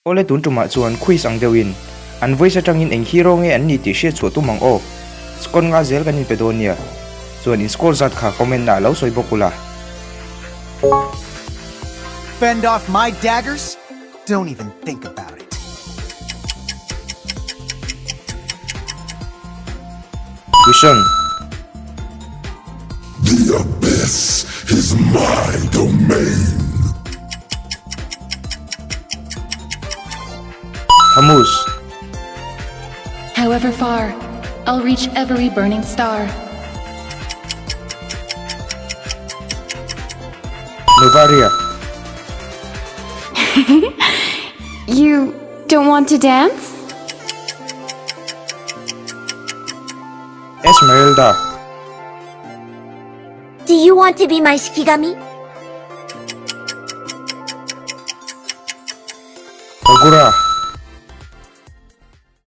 Ole tun tuma chuan khui sang deuin an voice atangin eng hero nge an ni ti she chu tu mang o skon nga zel kanin pedonia chuan in score zat kha comment na lo soi bokula. Fend off my daggers? Don't even think about it. Question. The abyss is my domain. Hamus. However far, I'll reach every burning star. Novaria. You don't want to dance? Esmeralda. Do you want to be my shikigami? Kagura.